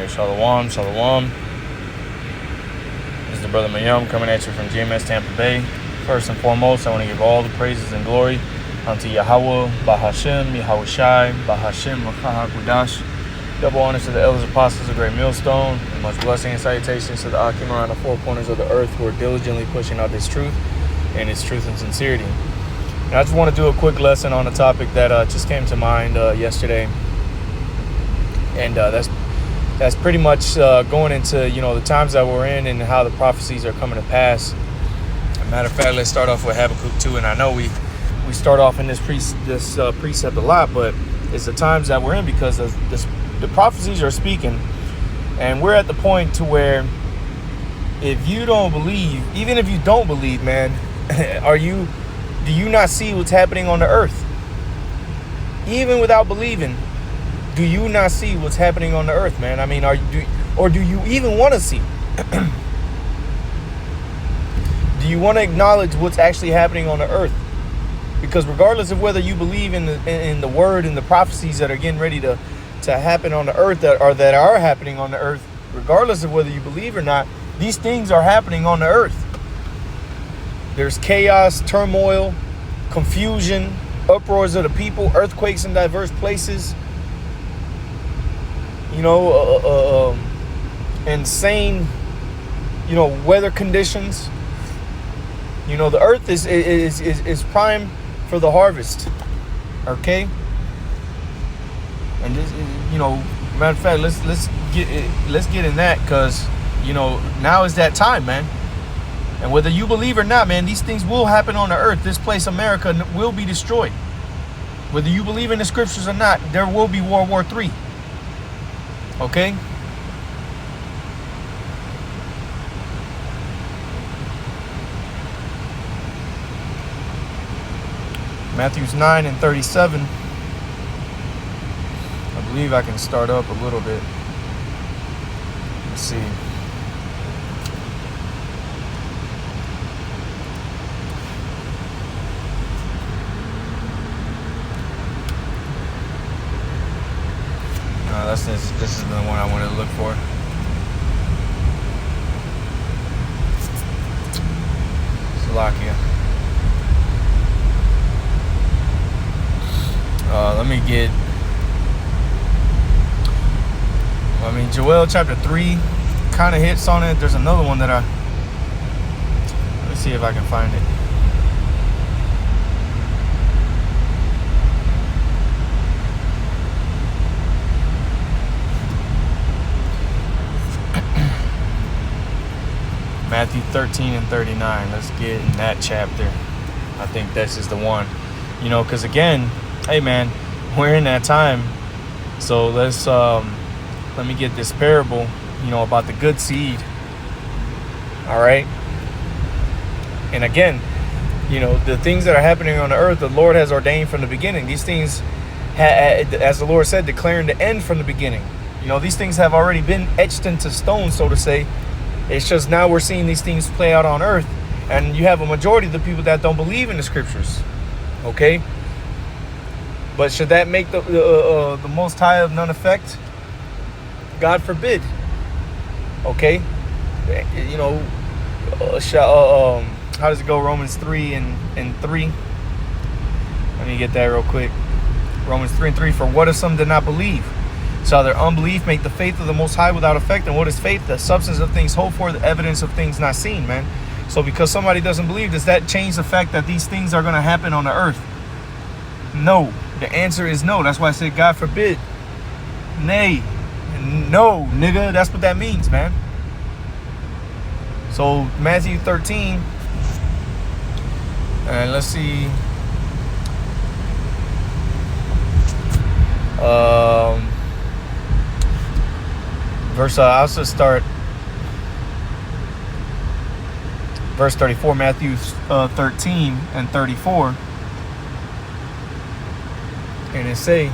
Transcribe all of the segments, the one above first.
Alright, Shalom, Shalom. This is the brother Mayum coming at you from GMS Tampa Bay. First and foremost, I want to give all the praises and glory unto Yahweh, Bahashem, Yahweh Shai, Bahashem, Machahakudash. Double honors to the elders, apostles of Great Millstone, and much blessing and salutations to the Akim around the four corners of the earth who are diligently pushing out this truth and its truth and sincerity. And I just want to do a quick lesson on a topic that just came to mind yesterday, and that's pretty much going into the times that we're in and how the prophecies are coming to pass. As a matter of fact, let's start off with Habakkuk 2, and I know we start off in this precept a lot, but it's the times that we're in because the prophecies are speaking, and we're at the point to where if you don't believe, even if you don't believe, man, do you not see what's happening on the earth? Even without believing, do you not see what's happening on the earth, man? I mean, do you even want to see? Do you want to acknowledge what's actually happening on the earth? Because regardless of whether you believe in the word and the prophecies that are getting ready to happen on the earth that are happening on the earth, regardless of whether you believe or not, these things are happening on the earth. There's chaos, turmoil, confusion, uproars of the people, earthquakes in diverse places, insane, weather conditions. The earth is prime for the harvest. Okay. And this, matter of fact, let's get in that, because now is that time, man. And whether you believe or not, man, these things will happen on the earth. This place, America, will be destroyed. Whether you believe in the scriptures or not, there will be World War III. Okay? Matthew 9 and 37. I believe I can start up a little bit. Let's see. This is the one I wanted to look for. Slovakia. Let me get. Joel chapter 3 kind of hits on it. There's another one that let me see if I can find it. Matthew 13 and 39. Let's get in that chapter. I think this is the one. Because again, hey man, we're in that time. So let me get this parable, about the good seed. All right. And again, the things that are happening on the earth, the Lord has ordained from the beginning. These things, as the Lord said, declaring the end from the beginning. These things have already been etched into stone, so to say. It's just now we're seeing these things play out on earth, and you have a majority of the people that don't believe in the scriptures. Okay. But should that make the Most High of none effect? God forbid. Okay. How does it go? Romans 3 and 3. Let me get that real quick. Romans 3 and 3. For what if some did not believe? Shall their unbelief make the faith of the Most High without effect? And what is faith? The substance of things hoped for, the evidence of things not seen, man. So because somebody doesn't believe, does that change the fact that these things are going to happen on the earth? No. The answer is no. That's why I said God forbid. Nay. No, nigga. That's what that means, man. So Matthew 13. And let's see. I'll just start verse 34, Matthew 13 and 34. And it say,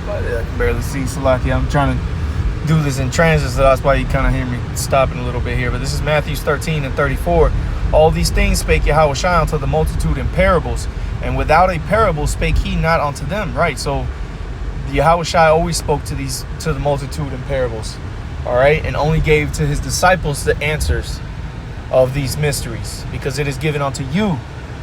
I can barely see Salakia. I'm trying to do this in transit, so that's why you kind of hear me stopping a little bit here. But this is Matthew 13 and 34. All these things spake Yahweh Shai unto the multitude in parables, and without a parable spake he not unto them. Right, so Yahushua always spoke to the multitude in parables, all right, and only gave to his disciples the answers of these mysteries, because it is given unto you,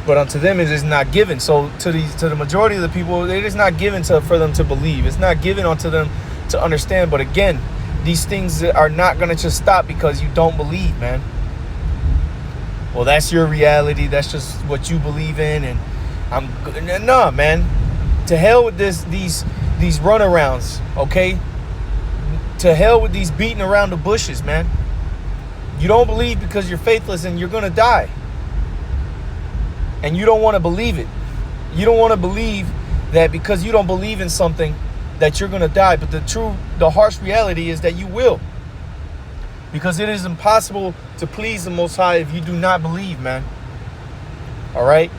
but unto them it is not given. So to the majority of the people, it is not given for them to believe. It's not given unto them to understand. But again, these things are not going to just stop because you don't believe, man. Well, that's your reality. That's just what you believe in, and no, man. To hell with these runarounds, okay? To hell with these beating around the bushes, man. You don't believe because you're faithless and you're going to die. And you don't want to believe it. You don't want to believe that because you don't believe in something that you're going to die. But the harsh reality is that you will. Because it is impossible to please the Most High if you do not believe, man. All right?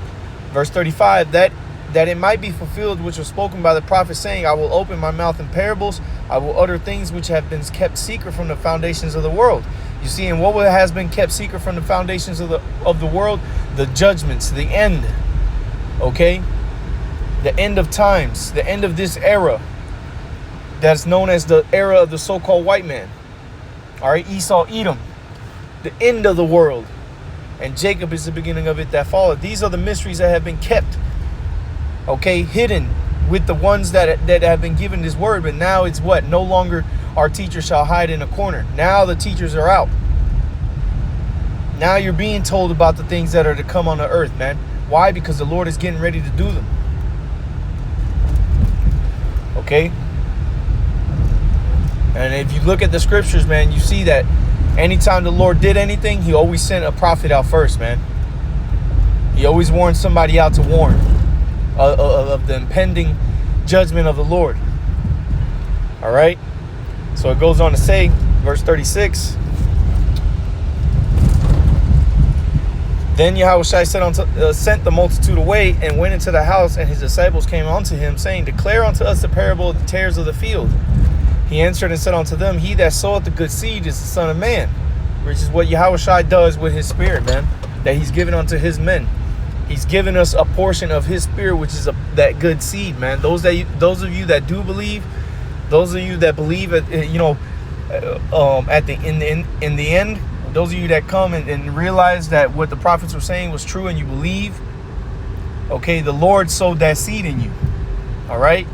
Verse 35, that it might be fulfilled which was spoken by the prophet, saying, I will open my mouth in parables. I will utter things which have been kept secret from the foundations of the world. You see, and what has been kept secret from the foundations of the world? The judgments, the end. Okay? The end of times, the end of this era. That's known as the era of the so-called white man. All right, Esau, Edom. The end of the world. And Jacob is the beginning of it that followed. These are the mysteries that have been kept, okay, hidden with the ones that have been given this word. But now it's what? No longer our teacher shall hide in a corner. Now the teachers are out. Now you're being told about the things that are to come on the earth, man. Why? Because the Lord is getting ready to do them. Okay? And if you look at the scriptures, man, you see that anytime the Lord did anything, he always sent a prophet out first, man. He always warned somebody out to warn of the impending judgment of the Lord. All right? So it goes on to say, verse 36, then Yahushua sent the multitude away and went into the house, and his disciples came unto him, saying, declare unto us the parable of the tares of the field. He answered and said unto them, he that soweth the good seed is the Son of Man, which is what Yahushua does with his spirit, man, that he's given unto his men. He's given us a portion of his spirit, which is that good seed, man. Those of you that do believe, those of you that believe, in the end, those of you that come and realize that what the prophets were saying was true and you believe, okay, the Lord sowed that seed in you. All right.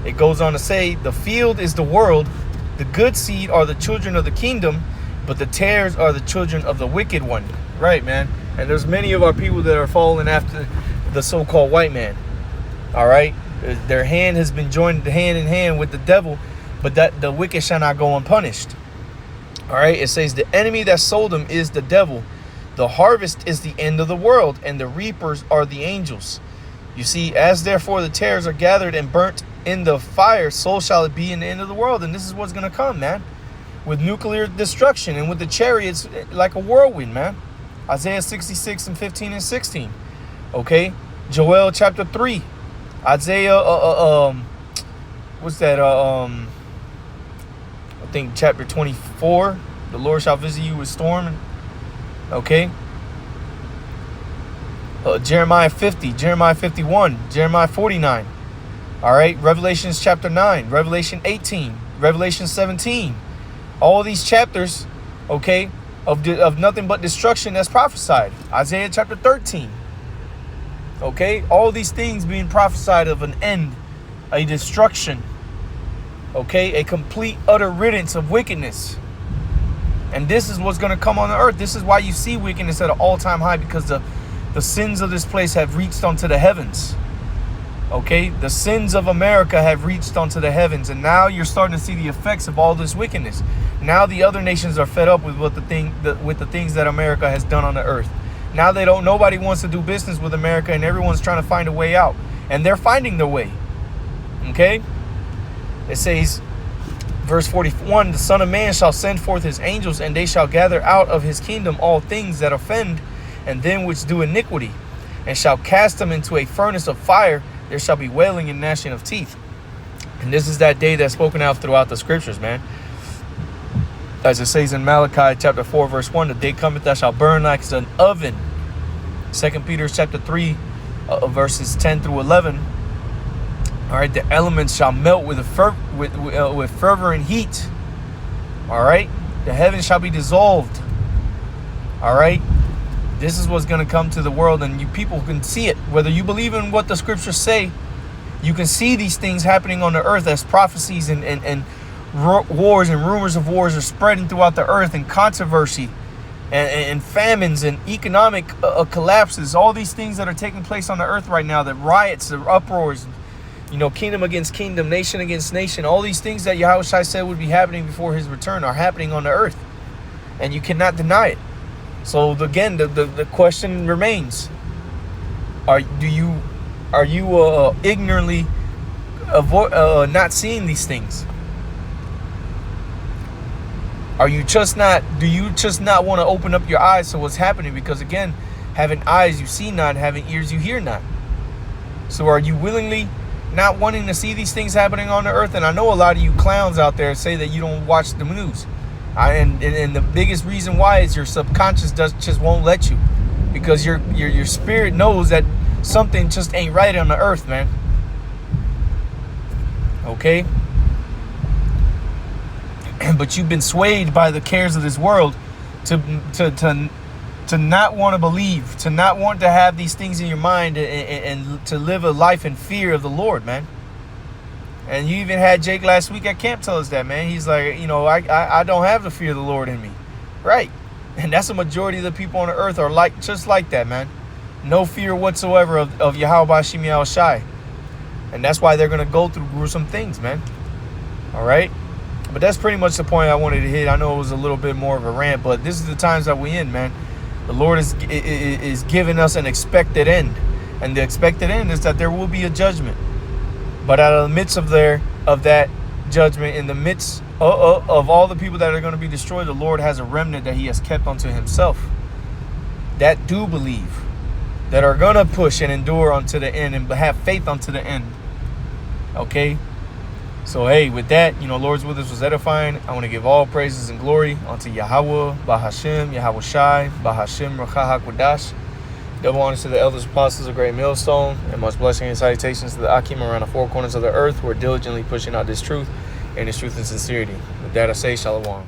It goes on to say, the field is the world, the good seed are the children of the kingdom, but the tares are the children of the wicked one. Right, man. And there's many of our people that are following after the so-called white man. All right. Their hand has been joined hand in hand with the devil, but that the wicked shall not go unpunished. All right. It says the enemy that sold them is the devil. The harvest is the end of the world, and the reapers are the angels. You see, as therefore the tares are gathered and burnt in the fire, so shall it be in the end of the world. And this is what's going to come, man, with nuclear destruction and with the chariots like a whirlwind, man. Isaiah 66 and 15 and 16. Okay. Joel chapter 3. Isaiah, what's that? I think chapter 24. The Lord shall visit you with storm. Okay. Jeremiah 50, Jeremiah 51, Jeremiah 49. All right. Revelations chapter 9, Revelation 18, Revelation 17. All these chapters, okay, of nothing but destruction that's prophesied. Isaiah chapter 13. Okay. All these things being prophesied of an end, a destruction. Okay. A complete, utter riddance of wickedness. And this is what's going to come on the earth. This is why you see wickedness at an all-time high, because the sins of this place have reached onto the heavens. Okay, the sins of America have reached onto the heavens, and now you're starting to see the effects of all this wickedness. Now the other nations are fed up with the things that America has done on the earth. Now nobody wants to do business with America, and everyone's trying to find a way out, and they're finding their way. Okay, it says, verse 41, the Son of Man shall send forth his angels, and they shall gather out of his kingdom all things that offend, and them which do iniquity, and shall cast them into a furnace of fire. There shall be wailing and gnashing of teeth. And this is that day that's spoken out throughout the scriptures, man. As it says in Malachi chapter 4, verse 1, the day cometh that shall burn like an oven. 2 Peter chapter 3, verses 10 through 11. All right, the elements shall melt with fervor and heat. All right, the heavens shall be dissolved. All right, this is what's going to come to the world, and you people can see it. Whether you believe in what the scriptures say, you can see these things happening on the earth as prophecies and wars and rumors of wars are spreading throughout the earth, and controversy and famines and economic collapses. All these things that are taking place on the earth right now, the riots, the uproars, kingdom against kingdom, nation against nation, all these things that Yahushua said would be happening before his return are happening on the earth, and you cannot deny it. So again, the question remains: Are you ignorantly not seeing these things? Do you just not want to open up your eyes to what's happening? Because again, having eyes you see not, having ears you hear not. So are you willingly not wanting to see these things happening on the earth? And I know a lot of you clowns out there say that you don't watch the news. And the biggest reason why is your subconscious just won't let you, because your spirit knows that something just ain't right on the earth, man. Okay? But you've been swayed by the cares of this world to not want to believe, to not want to have these things in your mind, and to live a life in fear of the Lord, man. And you even had Jake last week at camp tell us that, man. He's like, I don't have the fear of the Lord in me. Right. And that's the majority of the people on the earth are just like that, man. No fear whatsoever of Yahweh Bashim Yahushai. And that's why they're going to go through gruesome things, man. All right. But that's pretty much the point I wanted to hit. I know it was a little bit more of a rant, but this is the times that we're in, man. The Lord is giving us an expected end. And the expected end is that there will be a judgment. But out of the midst of that judgment, in the midst of all the people that are going to be destroyed, the Lord has a remnant that he has kept unto himself, that do believe, that are going to push and endure unto the end and have faith unto the end. Okay? So, hey, with that, Lord's with us was edifying. I want to give all praises and glory unto Yahweh, Bahashem, Yahweh Shai, Bahashem, Rakah HaKodash. Double honors to the elders, apostles of Great Millstone, and much blessing and salutations to the Akim around the four corners of the earth who are diligently pushing out this truth and this truth in sincerity. With that, I say Shalom.